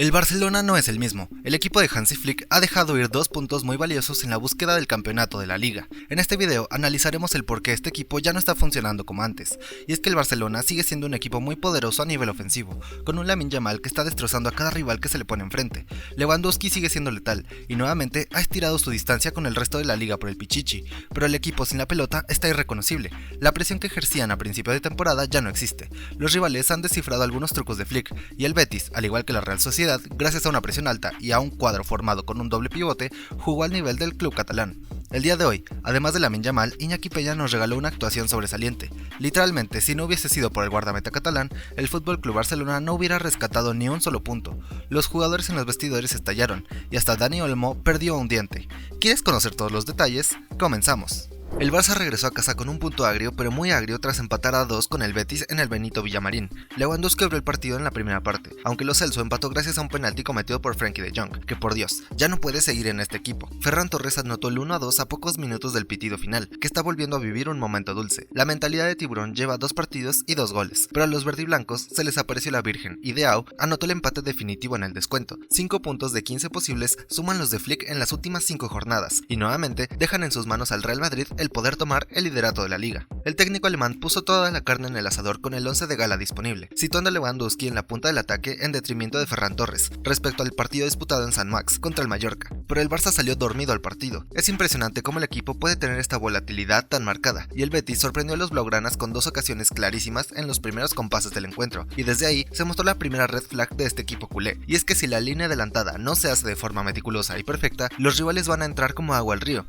El Barcelona no es el mismo. El equipo de Hansi Flick ha dejado ir 2 puntos muy valiosos en la búsqueda del campeonato de la liga. En este video analizaremos el por qué este equipo ya no está funcionando como antes. Y es que el Barcelona sigue siendo un equipo muy poderoso a nivel ofensivo, con un Lamine Yamal que está destrozando a cada rival que se le pone enfrente. Lewandowski sigue siendo letal y nuevamente ha estirado su distancia con el resto de la liga por el Pichichi, pero el equipo sin la pelota está irreconocible. La presión que ejercían a principio de temporada ya no existe. Los rivales han descifrado algunos trucos de Flick y el Betis, al igual que la Real Sociedad, gracias a una presión alta y a un cuadro formado con un doble pivote, jugó al nivel del club catalán. El día de hoy, además de Lamine Yamal, Iñaki Peña nos regaló una actuación sobresaliente. Literalmente, si no hubiese sido por el guardameta catalán, el FC Barcelona no hubiera rescatado ni un solo punto. Los jugadores en los vestidores estallaron, y hasta Dani Olmo perdió un diente. ¿Quieres conocer todos los detalles? Comenzamos. El Barça regresó a casa con un punto agrio, pero muy agrio tras empatar a 2 con el Betis en el Benito Villamarín. Lewandowski abrió el partido en la primera parte, aunque Lo Celso empató gracias a un penalti cometido por Frenkie de Jong, que por Dios, ya no puede seguir en este equipo. Ferran Torres anotó el 1-2 a pocos minutos del pitido final, que está volviendo a vivir un momento dulce. La mentalidad de tiburón lleva 2 partidos y 2 goles, pero a los verdiblancos se les apareció la virgen, y Deau anotó el empate definitivo en el descuento. 5 puntos de 15 posibles suman los de Flick en las últimas 5 jornadas, y nuevamente dejan en sus manos al Real Madrid el poder tomar el liderato de la liga. El técnico alemán puso toda la carne en el asador con el 11 de gala disponible, situando a Lewandowski en la punta del ataque en detrimento de Ferran Torres, respecto al partido disputado en San Max contra el Mallorca. Pero el Barça salió dormido al partido. Es impresionante cómo el equipo puede tener esta volatilidad tan marcada, y el Betis sorprendió a los blaugranas con 2 ocasiones clarísimas en los primeros compases del encuentro, y desde ahí se mostró la primera red flag de este equipo culé, y es que si la línea adelantada no se hace de forma meticulosa y perfecta, los rivales van a entrar como agua al río.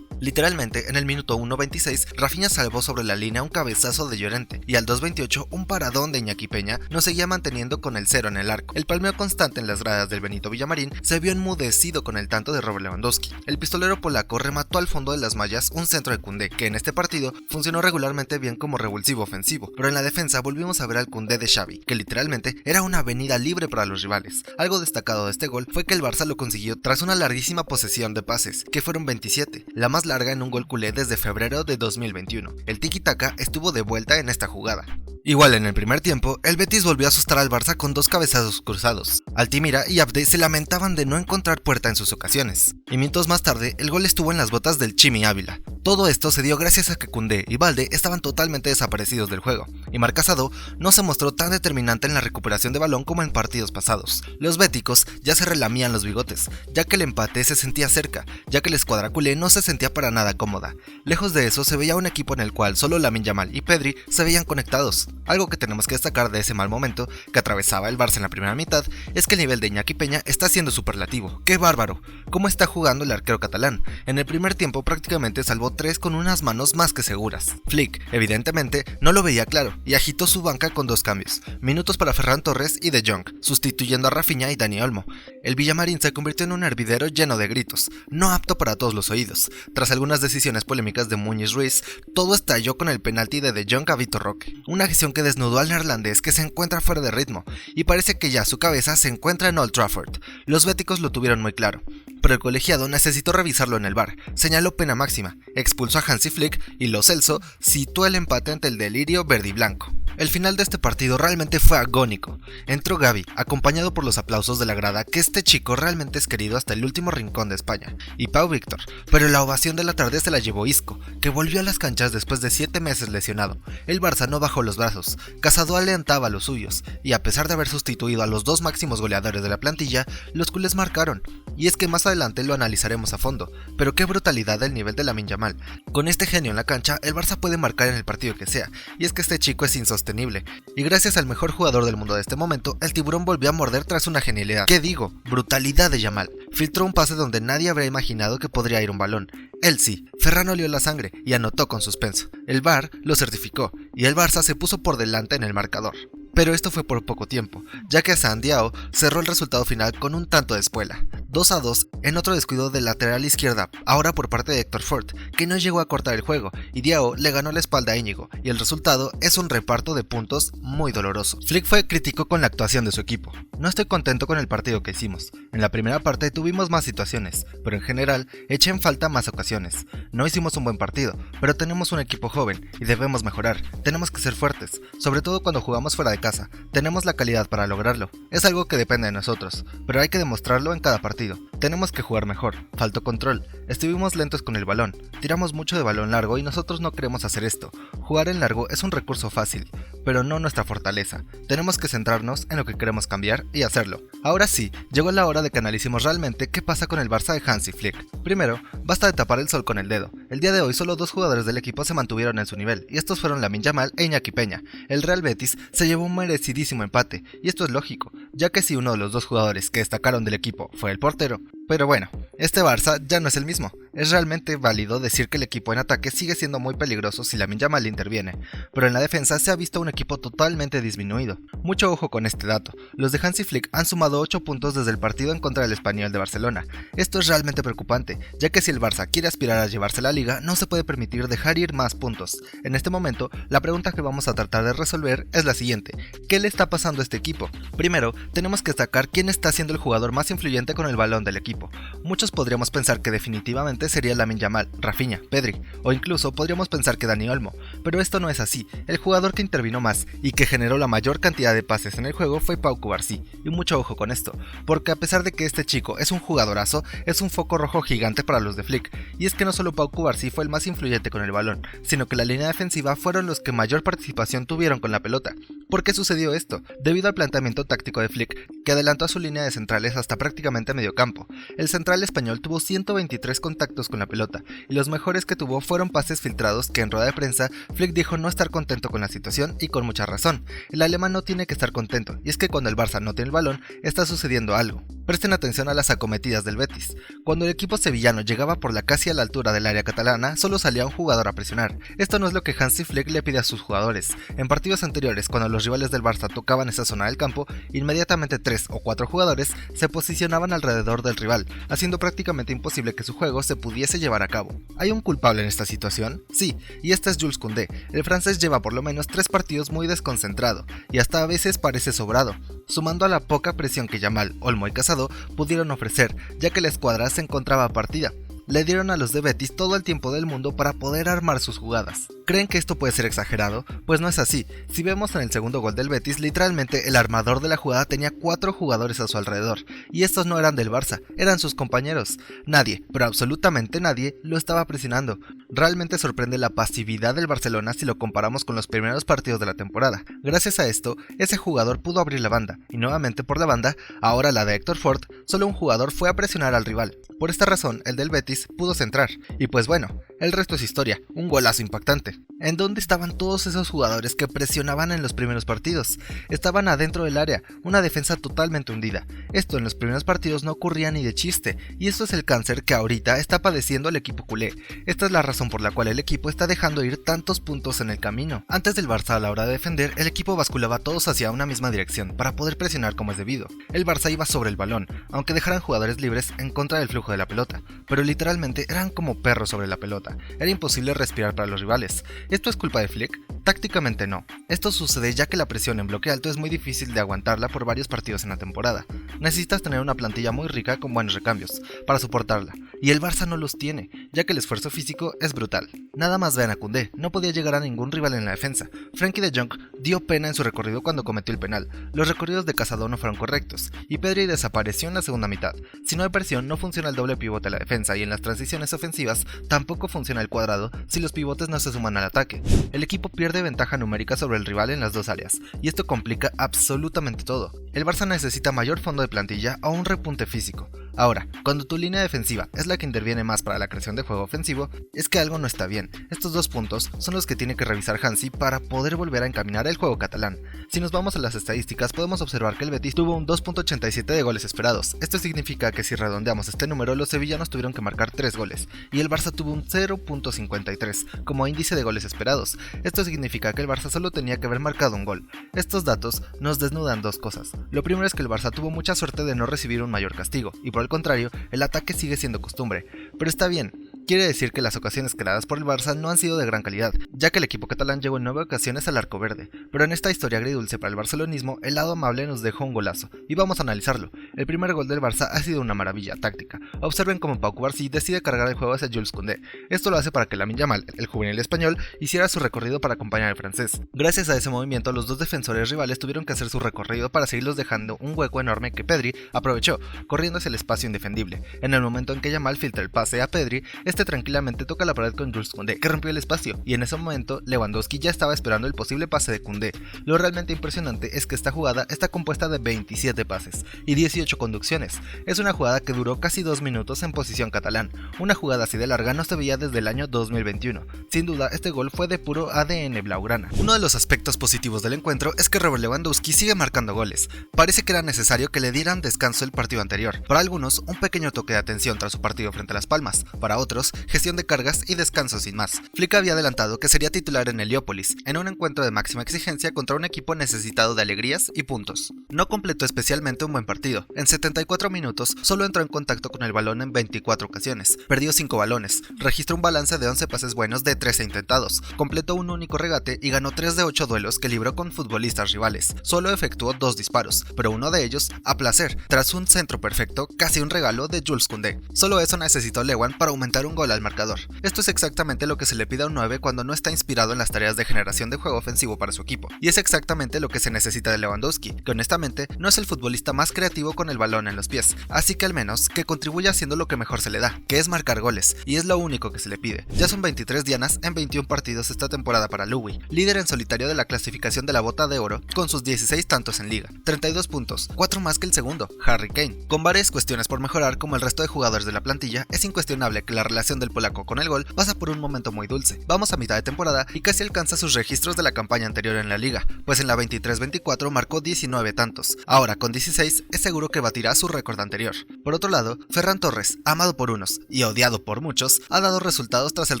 Literalmente, en el minuto 1.26, Rafinha salvó sobre la línea un cabezazo de Llorente, y al 2.28 un paradón de Iñaki Peña nos seguía manteniendo con el 0 en el arco. El palmeo constante en las gradas del Benito Villamarín se vio enmudecido con el tanto de Robert Lewandowski. El pistolero polaco remató al fondo de las mallas un centro de Koundé, que en este partido funcionó regularmente bien como revulsivo ofensivo, pero en la defensa volvimos a ver al Koundé de Xavi, que literalmente era una avenida libre para los rivales. Algo destacado de este gol fue que el Barça lo consiguió tras una larguísima posesión de pases, que fueron 27, la más larga en un gol culé desde febrero de 2021. El tiki-taka estuvo de vuelta en esta jugada. Igual en el primer tiempo, el Betis volvió a asustar al Barça con 2 cabezazos cruzados. Altimira y Abde se lamentaban de no encontrar puerta en sus ocasiones, y minutos más tarde el gol estuvo en las botas del Chimi Ávila. Todo esto se dio gracias a que Koundé y Balde estaban totalmente desaparecidos del juego, y Marc Casado no se mostró tan determinante en la recuperación de balón como en partidos pasados. Los béticos ya se relamían los bigotes, ya que el empate se sentía cerca, ya que la escuadra culé no se sentía para nada cómoda. Lejos de eso se veía un equipo en el cual solo Lamine Yamal y Pedri se veían conectados. Algo que tenemos que destacar de ese mal momento que atravesaba el Barça en la primera mitad es que el nivel de Iñaki Peña está siendo superlativo. ¡Qué bárbaro! ¿Cómo está jugando el arquero catalán? En el primer tiempo prácticamente salvó 3 con unas manos más que seguras. Flick, evidentemente, no lo veía claro y agitó su banca con 2 cambios. Minutos para Ferran Torres y De Jong, sustituyendo a Rafinha y Dani Olmo. El Villamarín se convirtió en un hervidero lleno de gritos, no apto para todos los oídos. Tras algunas decisiones polémicas de Muñiz Ruiz, todo estalló con el penalti de Jong a Vitor Roque. Una acción que desnudó al neerlandés que se encuentra fuera de ritmo, y parece que ya su cabeza se encuentra en Old Trafford. Los béticos lo tuvieron muy claro, pero el colegiado necesitó revisarlo en el VAR, señaló pena máxima, expulsó a Hansi Flick y Lo Celso situó el empate ante el delirio verde y blanco. El final de este partido realmente fue agónico. Entró Gavi, acompañado por los aplausos de la grada, que este chico realmente es querido hasta el último rincón de España, y Pau Víctor, pero la ovación de la tarde se la llevó Isco, que volvió a las canchas después de 7 meses lesionado. El Barça no bajó los brazos, Casado alentaba a los suyos, y a pesar de haber sustituido a los 2 máximos goleadores de la plantilla, los culés marcaron. Y es que más adelante lo analizaremos a fondo, pero qué brutalidad del nivel de Lamine Yamal. Con este genio en la cancha, el Barça puede marcar en el partido que sea, y es que este chico es insostenible, y gracias al mejor jugador del mundo de este momento, el tiburón volvió a morder tras una genialidad. ¿Qué digo? Brutalidad de Yamal. Filtró un pase donde nadie habría imaginado que podría ir un balón. Él sí, Ferran olió la sangre y anotó con suspenso. El VAR lo certificó, y el Barça se puso por delante en el marcador. Pero esto fue por poco tiempo, ya que Sandiao cerró el resultado final con un tanto de espuela. 2-2 en otro descuido del lateral izquierda, ahora por parte de Héctor Ford, que no llegó a cortar el juego, y Diao le ganó la espalda a Íñigo, y el resultado es un reparto de puntos muy doloroso. Flick fue crítico con la actuación de su equipo. No estoy contento con el partido que hicimos. En la primera parte tuvimos más situaciones, pero en general eché en falta más ocasiones. No hicimos un buen partido, pero tenemos un equipo joven y debemos mejorar. Tenemos que ser fuertes, sobre todo cuando jugamos fuera de casa. Tenemos la calidad para lograrlo. Es algo que depende de nosotros, pero hay que demostrarlo en cada partido. Tenemos que jugar mejor. Faltó control. Estuvimos lentos con el balón. Tiramos mucho de balón largo y nosotros no queremos hacer esto. Jugar en largo es un recurso fácil, pero no nuestra fortaleza. Tenemos que centrarnos en lo que queremos cambiar y hacerlo. Ahora sí, llegó la hora de que analicemos realmente qué pasa con el Barça de Hansi Flick. Primero, basta de tapar el sol con el dedo. El día de hoy solo 2 jugadores del equipo se mantuvieron en su nivel, y estos fueron Lamine Yamal e Iñaki Peña. El Real Betis se llevó un merecidísimo empate, y esto es lógico, ya que si uno de los 2 jugadores que destacaron del equipo fue el portero. Pero bueno, este Barça ya no es el mismo. Es realmente válido decir que el equipo en ataque sigue siendo muy peligroso si Lamine Yamal interviene, pero en la defensa se ha visto un equipo totalmente disminuido. Mucho ojo con este dato, los de Hansi Flick han sumado 8 puntos desde el partido en contra del Español de Barcelona. Esto es realmente preocupante, ya que si el Barça quiere aspirar a llevarse la liga, no se puede permitir dejar ir más puntos. En este momento, la pregunta que vamos a tratar de resolver es la siguiente: ¿qué le está pasando a este equipo? Primero, tenemos que destacar quién está siendo el jugador más influyente con el balón del equipo. Muchos podríamos pensar que definitivamente sería Lamine Yamal, Rafinha, Pedri, o incluso podríamos pensar que Dani Olmo, pero esto no es así. El jugador que intervino más y que generó la mayor cantidad de pases en el juego fue Pau Cubarsí, y mucho ojo con esto, porque a pesar de que este chico es un jugadorazo, es un foco rojo gigante para los de Flick, y es que no solo Pau Cubarsí fue el más influyente con el balón, sino que la línea defensiva fueron los que mayor participación tuvieron con la pelota. ¿Por qué sucedió esto? Debido al planteamiento táctico de Flick, que adelantó a su línea de centrales hasta prácticamente medio campo. El central español tuvo 123 contactos con la pelota, y los mejores que tuvo fueron pases filtrados que en rueda de prensa Flick dijo no estar contento con la situación, y con mucha razón. El alemán no tiene que estar contento, y es que cuando el Barça no tiene el balón, está sucediendo algo. Presten atención a las acometidas del Betis. Cuando el equipo sevillano llegaba por casi a la altura del área catalana, solo salía un jugador a presionar. Esto no es lo que Hansi Flick le pide a sus jugadores. En partidos anteriores, cuando los rivales del Barça tocaban esa zona del campo, inmediatamente 3 o 4 jugadores se posicionaban alrededor del rival, haciendo prácticamente imposible que su juego se pudiese llevar a cabo. ¿Hay un culpable en esta situación? Sí, y este es Jules Koundé. El francés lleva por lo menos 3 partidos muy desconcentrado, y hasta a veces parece sobrado, sumando a la poca presión que Yamal, Olmo y Casado pudieron ofrecer, ya que la escuadra se encontraba partida. Le dieron a los de Betis todo el tiempo del mundo para poder armar sus jugadas. ¿Creen que esto puede ser exagerado? Pues no es así. Si vemos en el segundo gol del Betis, literalmente el armador de la jugada tenía 4 jugadores a su alrededor, y estos no eran del Barça, eran sus compañeros. Nadie, pero absolutamente nadie, lo estaba presionando. Realmente sorprende la pasividad del Barcelona si lo comparamos con los primeros partidos de la temporada. Gracias a esto, ese jugador pudo abrir la banda, y nuevamente por la banda, ahora la de Héctor Ford, solo un jugador fue a presionar al rival. Por esta razón, el del Betis pudo centrar, y pues bueno, el resto es historia, un golazo impactante. ¿En dónde estaban todos esos jugadores que presionaban en los primeros partidos? Estaban adentro del área, una defensa totalmente hundida. Esto en los primeros partidos no ocurría ni de chiste, y esto es el cáncer que ahorita está padeciendo el equipo culé. Esta es la razón por la cual el equipo está dejando ir tantos puntos en el camino. Antes del Barça, a la hora de defender, el equipo basculaba todos hacia una misma dirección para poder presionar como es debido. El Barça iba sobre el balón, aunque dejaran jugadores libres en contra del flujo de la pelota, pero literalmente eran como perros sobre la pelota. Era imposible respirar para los rivales. ¿Esto es culpa de Flick? Tácticamente no. Esto sucede ya que la presión en bloque alto es muy difícil de aguantarla por varios partidos en la temporada. Necesitas tener una plantilla muy rica con buenos recambios para soportarla, y el Barça no los tiene, ya que el esfuerzo físico es brutal. Nada más vean a Koundé, no podía llegar a ningún rival en la defensa. Frenkie de Jong dio pena en su recorrido cuando cometió el penal. Los recorridos de Casado no fueron correctos, y Pedri desapareció en la segunda mitad. Si no hay presión, no funciona el doble pivote a la defensa, y en las transiciones ofensivas tampoco funciona el cuadrado si los pivotes no se suman al ataque. El equipo pierde ventaja numérica sobre el rival en las dos áreas, y esto complica absolutamente todo. El Barça necesita mayor fondo de plantilla o un repunte físico. Ahora, cuando tu línea defensiva es la que interviene más para la creación de juego ofensivo, es que algo no está bien. Estos 2 puntos son los que tiene que revisar Hansi para poder volver a encaminar el juego catalán. Si nos vamos a las estadísticas, podemos observar que el Betis tuvo un 2.87 de goles esperados. Esto significa que si redondeamos este número, los sevillanos tuvieron que marcar 3 goles, y el Barça tuvo un 0.53 como índice de goles esperados. Esto significa que el Barça solo tenía que haber marcado un gol. Estos datos nos desnudan 2 cosas. Lo primero es que el Barça tuvo mucha suerte de no recibir un mayor castigo, y por el contrario, el ataque sigue siendo costumbre, pero está bien. Quiere decir que las ocasiones creadas por el Barça no han sido de gran calidad, ya que el equipo catalán llegó en 9 ocasiones al arco verde, pero en esta historia agridulce para el barcelonismo, el lado amable nos dejó un golazo, y vamos a analizarlo. El primer gol del Barça ha sido una maravilla táctica. Observen cómo Pau Cubarsí decide cargar el juego hacia Jules Koundé. Esto lo hace para que Lamine Yamal, el juvenil español, hiciera su recorrido para acompañar al francés. Gracias a ese movimiento, los dos defensores rivales tuvieron que hacer su recorrido para seguirlos dejando un hueco enorme que Pedri aprovechó, corriendo hacia el espacio indefendible. En el momento en que Yamal filtra el pase a Pedri, este tranquilamente toca la pared con Jules Koundé, que rompió el espacio, y en ese momento Lewandowski ya estaba esperando el posible pase de Koundé. Lo realmente impresionante es que esta jugada está compuesta de 27 pases y 18 conducciones. Es una jugada que duró casi 2 minutos en posición catalán. Una jugada así de larga no se veía desde el año 2021. Sin duda, este gol fue de puro ADN blaugrana. Uno de los aspectos positivos del encuentro es que Robert Lewandowski sigue marcando goles. Parece que era necesario que le dieran descanso el partido anterior. Para algunos, un pequeño toque de atención tras su partido frente a Las Palmas. Para otros, gestión de cargas y descanso sin más. Flick había adelantado que sería titular en Heliópolis, en un encuentro de máxima exigencia contra un equipo necesitado de alegrías y puntos. No completó especialmente un buen partido. En 74 minutos, solo entró en contacto con el balón en 24 ocasiones, perdió 5 balones, registró un balance de 11 pases buenos de 13 intentados, completó un único regate y ganó 3 de 8 duelos que libró con futbolistas rivales. Solo efectuó 2 disparos, pero uno de ellos a placer, tras un centro perfecto, casi un regalo de Jules Koundé. Solo eso necesitó Lewan para aumentar un gol al marcador. Esto es exactamente lo que se le pide a un 9 cuando no está inspirado en las tareas de generación de juego ofensivo para su equipo, y es exactamente lo que se necesita de Lewandowski, que honestamente no es el futbolista más creativo con el balón en los pies, así que al menos que contribuya haciendo lo que mejor se le da, que es marcar goles, y es lo único que se le pide. Ya son 23 dianas en 21 partidos esta temporada para Louis, líder en solitario de la clasificación de la Bota de Oro con sus 16 tantos en liga, 32 puntos, 4 más que el segundo, Harry Kane. Con varias cuestiones por mejorar como el resto de jugadores de la plantilla, es incuestionable que la relación del polaco con el gol pasa por un momento muy dulce. Vamos a mitad de temporada y casi alcanza sus registros de la campaña anterior en la liga, pues en la 23-24 marcó 19 tantos. Ahora con 16 es seguro que batirá su récord anterior. Por otro lado, Ferran Torres, amado por unos y odiado por muchos, ha dado resultados tras el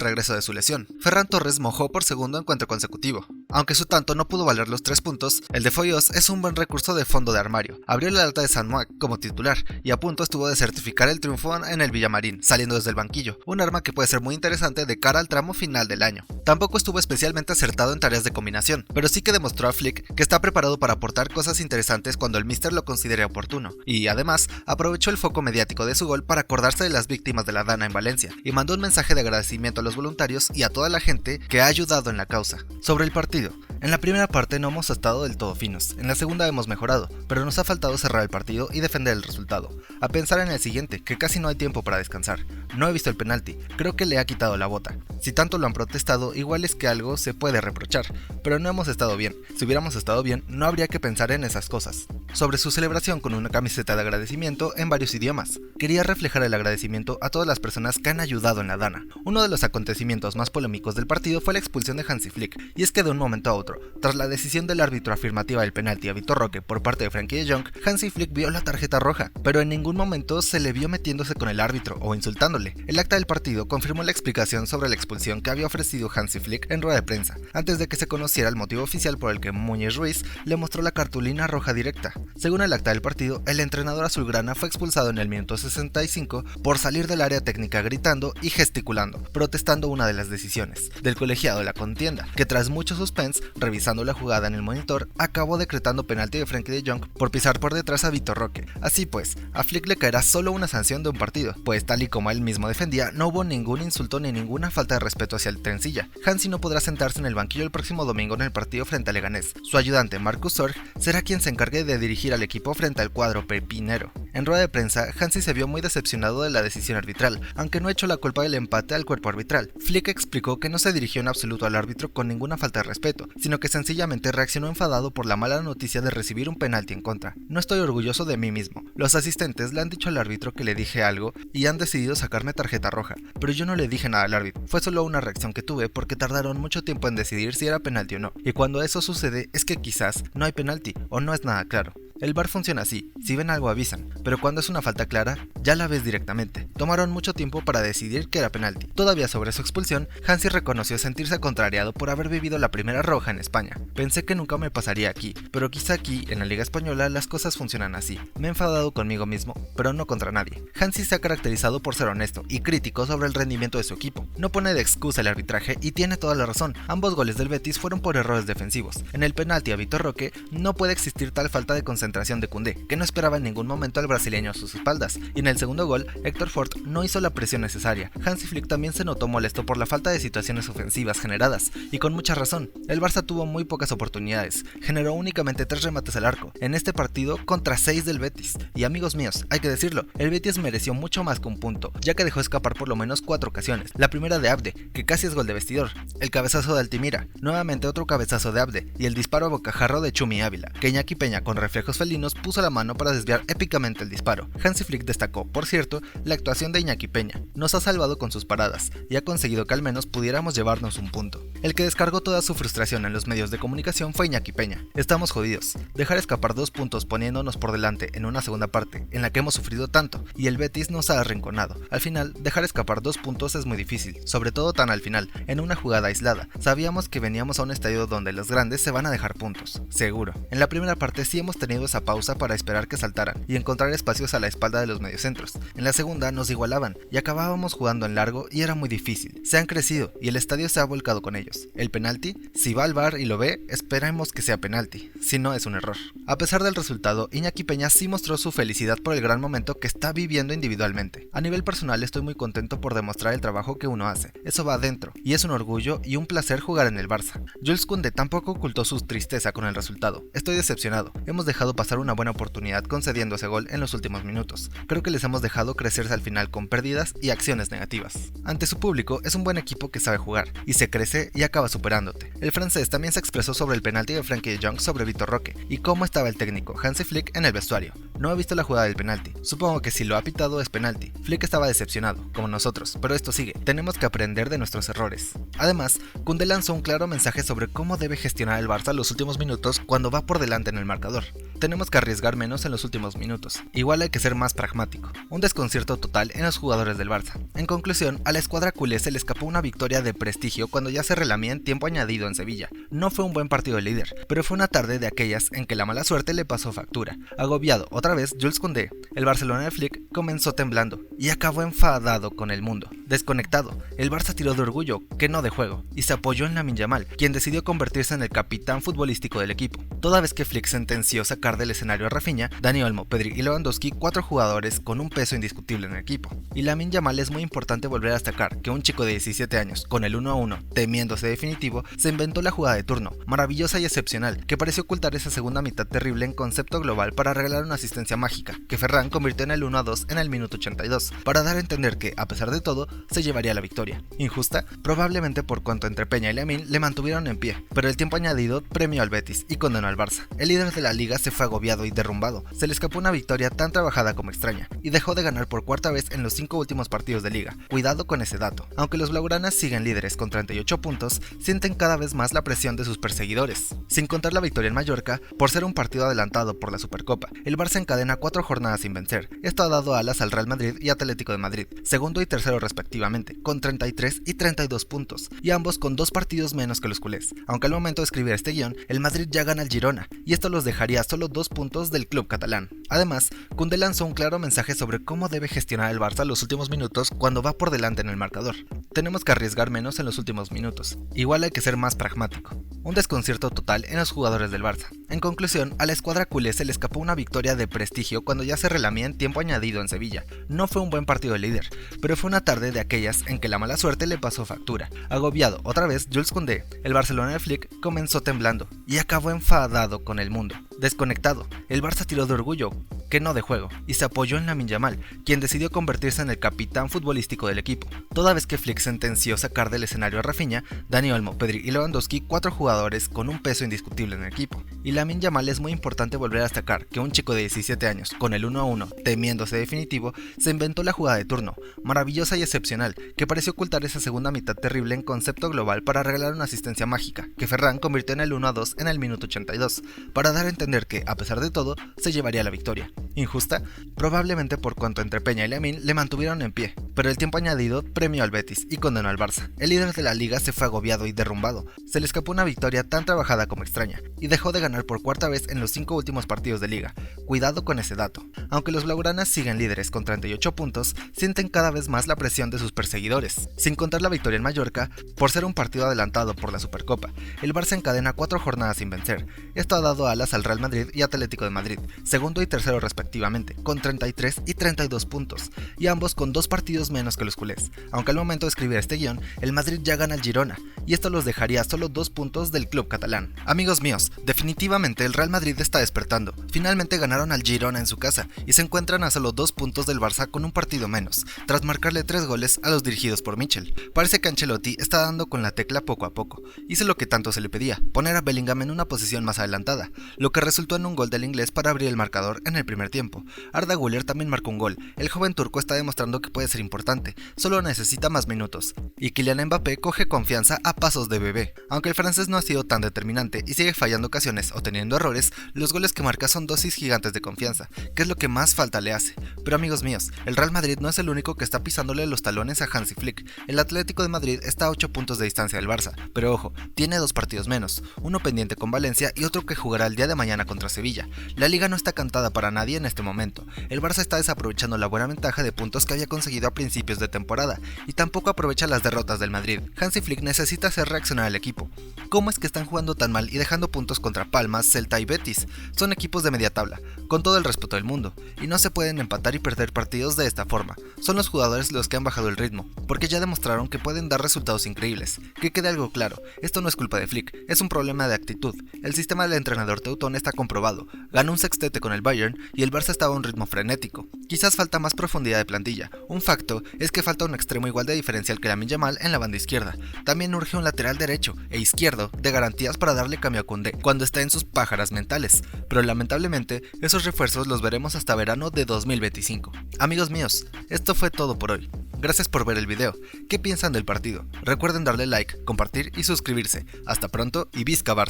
regreso de su lesión. Ferran Torres mojó por segundo encuentro consecutivo. Aunque su tanto no pudo valer los 3 puntos, el de Foyos es un buen recurso de fondo de armario. Abrió la lata de San Moac como titular y a punto estuvo de certificar el triunfo en el Villamarín, saliendo desde el banquillo, un arma que puede ser muy interesante de cara al tramo final del año. Tampoco estuvo especialmente acertado en tareas de combinación, pero sí que demostró a Flick que está preparado para aportar cosas interesantes cuando el míster lo considere oportuno, y además aprovechó el foco mediático de su gol para acordarse de las víctimas de la Dana en Valencia, y mandó un mensaje de agradecimiento a los voluntarios y a toda la gente que ha ayudado en la causa. Sobre el partido, en la primera parte no hemos estado del todo finos, en la segunda hemos mejorado, pero nos ha faltado cerrar el partido y defender el resultado. A pensar en el siguiente, que casi no hay tiempo para descansar. No he visto el penalti, creo que le ha quitado la bota. Si tanto lo han protestado, igual es que algo se puede reprochar, pero no hemos estado bien. Si hubiéramos estado bien, no habría que pensar en esas cosas. Sobre su celebración con una camiseta de agradecimiento en varios idiomas. Quería reflejar el agradecimiento a todas las personas que han ayudado en la Dana. Uno de los acontecimientos más polémicos del partido fue la expulsión de Hansi Flick, y es que de un momento a otro, tras la decisión del árbitro afirmativa del penalti a Vitor Roque por parte de Frenkie de Jong, Hansi Flick vio la tarjeta roja, pero en ningún momento se le vio metiéndose con el árbitro o insultándole. El acta del partido confirmó la explicación sobre la expulsión que había ofrecido Hansi Flick en rueda de prensa, antes de que se conociera el motivo oficial por el que Muñiz Ruiz le mostró la cartulina roja directa. Según el acta del partido, el entrenador azulgrana fue expulsado en el minuto 65 por salir del área técnica gritando y gesticulando, protestando una de las decisiones del colegiado de la contienda, que tras mucho suspense, revisando la jugada en el monitor, acabó decretando penalti de Frenkie de Jong por pisar por detrás a Vitor Roque. Así pues, a Flick le caerá solo una sanción de un partido, pues tal y como él mismo defendía, no hubo ningún insulto ni ninguna falta de respeto hacia el trencilla. Hansi no podrá sentarse en el banquillo el próximo domingo en el partido frente a Leganés. Su ayudante Marcus Sorg será quien se encargue de dirigir al equipo frente al cuadro pepinero. En rueda de prensa, Hansi se vio muy decepcionado de la decisión arbitral, aunque no echó la culpa del empate al cuerpo arbitral. Flick explicó que no se dirigió en absoluto al árbitro con ninguna falta de respeto, sino que sencillamente reaccionó enfadado por la mala noticia de recibir un penalti en contra. No estoy orgulloso de mí mismo. Los asistentes le han dicho al árbitro que le dije algo y han decidido sacarme tarjeta roja, pero yo no le dije nada al árbitro. Fue solo una reacción que tuve porque tardaron mucho tiempo en decidir si era penalti o no, y cuando eso sucede es que quizás no hay penalti o no es nada claro. El VAR funciona así, si ven algo avisan, pero cuando es una falta clara, ya la ves directamente. Tomaron mucho tiempo para decidir que era penalti. Todavía sobre su expulsión, Hansi reconoció sentirse contrariado por haber vivido la primera roja en España. Pensé que nunca me pasaría aquí, pero quizá aquí, en la Liga Española, las cosas funcionan así. Me he enfadado conmigo mismo, pero no contra nadie. Hansi se ha caracterizado por ser honesto y crítico sobre el rendimiento de su equipo. No pone de excusa el arbitraje y tiene toda la razón. Ambos goles del Betis fueron por errores defensivos. En el penalti a Vitor Roque no puede existir tal falta de concentración de Koundé, que no esperaba en ningún momento al brasileño a sus espaldas, y en el segundo gol, Héctor Ford no hizo la presión necesaria. Hansi Flick también se notó molesto por la falta de situaciones ofensivas generadas, y con mucha razón. El Barça tuvo muy pocas oportunidades, generó únicamente 3 remates al arco, en este partido contra 6 del Betis, y amigos míos, hay que decirlo, el Betis mereció mucho más que un punto, ya que dejó escapar por lo menos 4 ocasiones, la primera de Abde, que casi es gol de vestidor, el cabezazo de Altimira, nuevamente otro cabezazo de Abde, y el disparo a bocajarro de Chumi Ávila, que Iñaki Peña con reflejos felinos puso la mano para desviar épicamente el disparo. Hansi Flick destacó, por cierto, la actuación de Iñaki Peña, nos ha salvado con sus paradas, y ha conseguido que al menos pudiéramos llevarnos un punto. El que descargó toda su frustración en los medios de comunicación fue Iñaki Peña. Estamos jodidos, dejar escapar 2 puntos poniéndonos por delante en una segunda parte, en la que hemos sufrido tanto, y el Betis nos ha arrinconado. Al final, dejar escapar 2 puntos es muy difícil, sobre todo tan al final, en una jugada aislada. Sabíamos que veníamos a un estadio donde los grandes se van a dejar puntos, seguro. En la primera parte sí hemos tenido esa pausa para esperar que saltaran y encontrar espacios a la espalda de los mediocentros. En la segunda nos igualaban y acabábamos jugando en largo y era muy difícil. Se han crecido y el estadio se ha volcado con ellos. El penalti, si va al VAR y lo ve, esperemos que sea penalti, si no es un error. A pesar del resultado, Iñaki Peña sí mostró su felicidad por el gran momento que está viviendo individualmente. A nivel personal estoy muy contento por demostrar el trabajo que uno hace, eso va adentro, y es un orgullo y un placer jugar en el Barça. Jules Koundé tampoco ocultó su tristeza con el resultado. Estoy decepcionado, hemos dejado pasar una buena oportunidad concediendo ese gol en los últimos minutos. Creo que les hemos dejado crecerse al final con pérdidas y acciones negativas. Ante su público es un buen equipo que sabe jugar, y se crece y acaba superándote. El francés también se expresó sobre el penalti de Frenkie de Jong sobre Vitor Roque, y cómo estaba el técnico Hansi Flick en el vestuario. No he visto la jugada del penalti, supongo que si lo ha pitado es penalti. Flick estaba decepcionado, como nosotros, pero esto sigue, tenemos que aprender de nuestros errores. Además, Koundé lanzó un claro mensaje sobre cómo debe gestionar el Barça los últimos minutos cuando va por delante en el marcador. Tenemos que arriesgar menos en los últimos minutos, igual hay que ser más pragmático. Un desconcierto total en los jugadores del Barça. En conclusión, a la escuadra culé se le escapó una victoria de prestigio cuando ya se relamía en tiempo añadido en Sevilla. No fue un buen partido de líder, pero fue una tarde de aquellas en que la mala suerte le pasó factura. Agobiado otra vez, Jules Koundé, el Barcelona de Flick, comenzó temblando y acabó enfadado con el mundo. Desconectado, el Barça tiró de orgullo, que no de juego, y se apoyó en Lamine Yamal, quien decidió convertirse en el capitán futbolístico del equipo. Toda vez que Flick sentenció sacar del escenario a Rafinha, Dani Olmo, Pedri y Lewandowski, 4 jugadores con un peso indiscutible en el equipo. Y Lamine Yamal es muy importante volver a destacar que un chico de 17 años, con el 1-1 temiéndose definitivo, se inventó la jugada de turno, maravillosa y excepcional, que pareció ocultar esa segunda mitad terrible en concepto global para regalar una asistencia mágica, que Ferran convirtió en el 1-2 en el minuto 82, para dar a entender que, a pesar de todo, se llevaría la victoria. Injusta, probablemente por cuanto entre Peña y Lamine le mantuvieron en pie, pero el tiempo añadido premió al Betis y condenó al Barça. El líder de la liga se fue agobiado y derrumbado, se le escapó una victoria tan trabajada como extraña, y dejó de ganar por cuarta vez en los 5 últimos partidos de liga. Cuidado con ese dato. Aunque los blaugranas siguen líderes con 38 puntos, sienten cada vez más la presión de sus perseguidores. Sin contar la victoria en Mallorca, por ser un partido adelantado por la Supercopa, el Barça encadena 4 jornadas sin vencer. Esto ha dado alas al Real Madrid y Atlético de Madrid, segundo y tercero respectivamente, con 33 y 32 puntos, y ambos con 2 partidos menos que los culés. Aunque al momento de escribir este guión, el Madrid ya gana al Girona, y esto los dejaría solo 2 puntos del club catalán. Además, Koundé lanzó un claro mensaje sobre cómo debe gestionar el Barça los últimos minutos cuando va por delante en el marcador. Tenemos que arriesgar menos en los últimos minutos, igual hay que ser más pragmático. Un desconcierto total en los jugadores del Barça. En conclusión, a la escuadra culé se le escapó una victoria de prestigio cuando ya se relamía en tiempo añadido en Sevilla. No fue un buen partido de líder, pero fue una tarde de aquellas en que la mala suerte le pasó factura. Agobiado otra vez, Jules Koundé, el Barcelona de Flick, comenzó temblando y acabó enfadado con el mundo. Desconectado, el Barça tiró de orgullo, que no de juego, y se apoyó en Lamine Yamal, quien decidió convertirse en el capitán futbolístico del equipo. Toda vez que Flick sentenció sacar del escenario a Rafinha, Dani Olmo, Pedri y Lewandowski, 4 jugadores con un peso indiscutible en el equipo. Y Lamine Yamal es muy importante volver a destacar que un chico de 17 años, con el 1-1 temiéndose definitivo, se inventó la jugada de turno, maravillosa y excepcional, que pareció ocultar esa segunda mitad terrible en concepto global para regalar una asistencia mágica, que Ferran convirtió en el 1-2 en el minuto 82, para dar a entender entender que, a pesar de todo, se llevaría la victoria. ¿Injusta? Probablemente por cuanto entre Peña y Lamine le mantuvieron en pie, pero el tiempo añadido premió al Betis y condenó al Barça. El líder de la liga se fue agobiado y derrumbado, se le escapó una victoria tan trabajada como extraña, y dejó de ganar por cuarta vez en los 5 últimos partidos de liga. Cuidado con ese dato. Aunque los blaugranas siguen líderes con 38 puntos, sienten cada vez más la presión de sus perseguidores. Sin contar la victoria en Mallorca, por ser un partido adelantado por la Supercopa, el Barça encadena 4 jornadas sin vencer. Esto ha dado alas al Real Madrid y Atlético de Madrid, segundo y tercero respectivamente, con 33 y 32 puntos, y ambos con 2 partidos menos que los culés. Aunque al momento de escribir este guión, el Madrid ya gana al Girona, y esto los dejaría a solo 2 puntos del club catalán. Amigos míos, definitivamente el Real Madrid está despertando. Finalmente ganaron al Girona en su casa, y se encuentran a solo 2 puntos del Barça con un partido menos, tras marcarle 3 goles a los dirigidos por Michel. Parece que Ancelotti está dando con la tecla poco a poco. Hizo lo que tanto se le pedía, poner a Bellingham en una posición más adelantada, lo que resultó en un gol del inglés para abrir el marcador en el primer tiempo. Arda Güler también marcó un gol. El joven turco está demostrando que puede ser importante, solo necesita más minutos. Y Kylian Mbappé coge confianza a pasos de bebé. Aunque el francés no ha sido tan determinante y sigue fallando ocasiones o teniendo errores, los goles que marca son dosis gigantes de confianza, que es lo que más falta le hace. Pero amigos míos, el Real Madrid no es el único que está pisándole los talones a Hansi Flick. El Atlético de Madrid está a 8 puntos de distancia del Barça, pero ojo, tiene 2 partidos menos, uno pendiente con Valencia y otro que jugará el día de mañana contra Sevilla. La liga no está cantada para nadie en este momento. El Barça está desaprovechando la buena ventaja de puntos que había conseguido a principios de temporada y tampoco aprovecha las derrotas del Madrid. Hansi Flick necesita hacer reaccionar al equipo. ¿Cómo es que están jugando tan mal y dejando puntos contra Palmas, Celta y Betis? Son equipos de media tabla, con todo el respeto del mundo, y no se pueden empatar y perder partidos de esta forma. Son los jugadores los que han bajado el ritmo, porque ya demostraron que pueden dar resultados increíbles. Que quede algo claro, esto no es culpa de Flick, es un problema de actitud. El sistema del entrenador teutón está comprobado, ganó un sextete con el Bayern y el Barça estaba a un ritmo frenético. Quizás falta más profundidad de plantilla. Un facto es que falta un extremo igual de diferencial que Lamine Yamal en la banda izquierda. También urge un lateral derecho e izquierdo de garantías para darle cambio a Koundé cuando está en sus pájaras mentales, pero lamentablemente esos refuerzos los veremos hasta verano de 2025. Amigos míos, esto fue todo por hoy. Gracias por ver el video. ¿Qué piensan del partido? Recuerden darle like, compartir y suscribirse. Hasta pronto y Visca Barça.